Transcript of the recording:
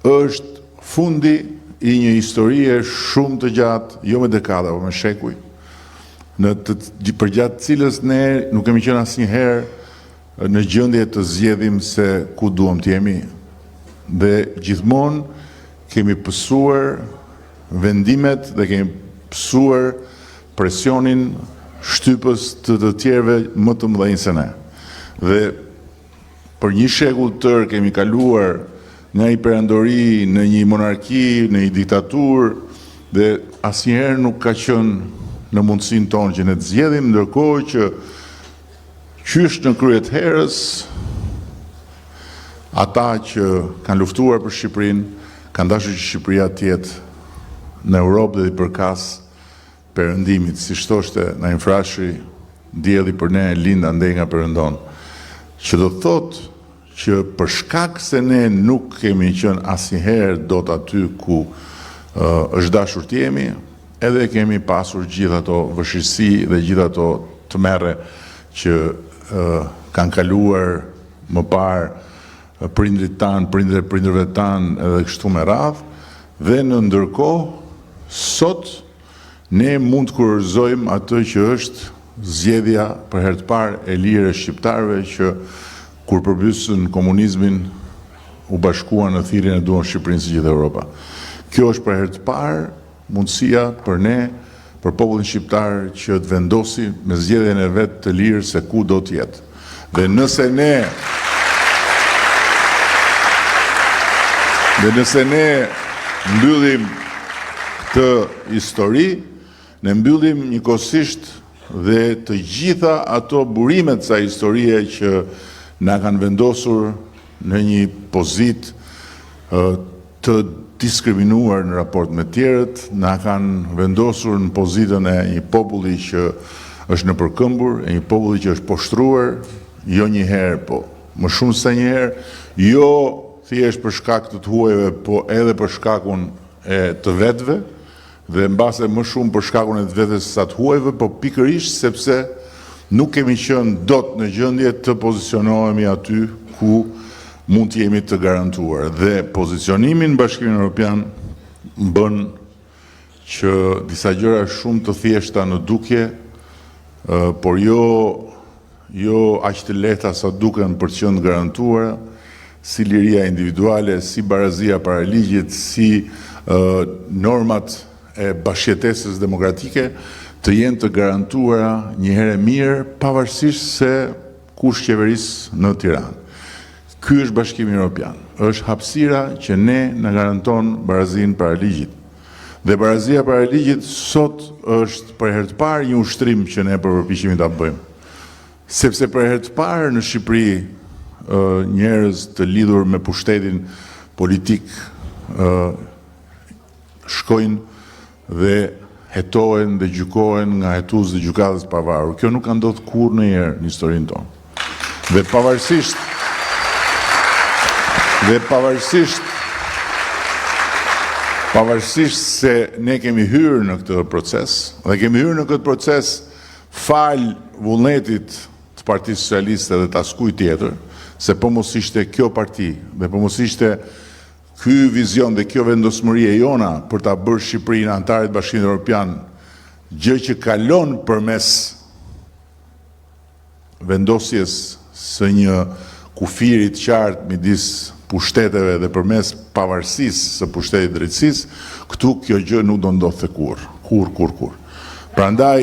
është fundi i një historie shumë të gjatë, jo me dekada, po me shekuj, përgjatë cilës ne nuk kemi qenë asnjëherë në gjendje të zgjedhim se ku duam të jemi. Dhe gjithmonë kemi pësuar vendimet dhe kemi pësuar presionin shtypës të tjerëve më të mëdhenj se ne. Dhe për një shekull tërë kemi kaluar nga një perandori në një monarki, në një diktaturë, dhe asnjëherë nuk ka qenë në mundësinë tonë që ne të zgjedhim, ndërkohë që qysh në krye të herës ata që kanë luftuar për Shqipërinë, kanë dashur që Shqipëria të jetë në Europë dhe i përkas perëndimit, siç thoshte Naim Frashi, dielli për ne lind andej nga perëndon. Që do thotë që për shkak se ne nuk kemi qenë asnjëherë dot aty ku është dashur të jemi, edhe kemi pasur gjithë ato vështirësi dhe gjithë ato tmerre që kanë kaluar më parë prindrit tanë, prindërve tanë edhe kështu me radhë, dhe në ndërkohë sot ne mund të kurorëzojmë atë që është zgjedhja për herë të parë e lirë e shqiptarëve që kur përbysën komunizmin u bashkuan në thirrjen e duan Shqipërinë si gjithë Europa. Kjo është për herë të parë mundësia për ne, për popullin shqiptar që të vendosi me zgjedhjen e vet të lirë se ku do të jetë. Dhe nëse ne mbyllim këtë histori, ne mbyllim njëkohësisht dhe të gjitha ato burimet sa historie që na kanë vendosur në një pozitë të diskriminuar në raport me tjerët, na kanë vendosur në pozitën e një populli që është në përkëmbur, e një populli që është poshtruar, jo një herë, po më shumë se një herë, jo thjesht për shkak të huajve, po edhe për shkakun e të vetëve, dhe mbase më shumë për shkakun e të vetës sa të huajve, po pikërisht sepse nuk kemi qenë dot në gjendje të pozicionohemi aty ku mund të jemi të garantuar. Dhe pozicionimin në Bashkimin Evropian bën që disa gjëra shumë të thjeshta në dukje, por jo aq të lehta sa duken për të qenë garantuara, si liria individuale, si barazia para ligjit, si normat e bashkëjetesës demokratike, të jenë të garantuara një herë mirë, pavarësisht se kush qeveris në Tiranë. Ky është Bashkimi Evropian. Është hapësira që ne na garanton barazinë para ligjit. Dhe barazia para ligjit sot është për herë të parë një ushtrim që ne përpiqemi ta bëjmë. Sepse për herë të parë në Shqipëri njerëz të lidhur me pushtetin politik shkojnë dhe hetohen dhe gjykohen nga hetues dhe gjykatës pavarur. Kjo nuk ka ndodhur kurrë ndonjëherë në historinë tonë. Dhe pavarësisht se ne kemi hyrë në këtë proces, dhe kemi hyrë në këtë proces fal vullnetit të Partisë Socialiste dhe të askujt tjetër, se po mos ishte kjo parti dhe po mos ishte ky vizion dhe kjo vendosmëri e jona për ta bërë Shqipërinë anëtare të Bashkimit Evropian, gjë që kalon përmes vendosjes së një kufiri të qartë midis pushteteve dhe përmes pavarësisë së pushtetit drejtësisë, këtu kjo gjë nuk do ndodhte kurrë. Prandaj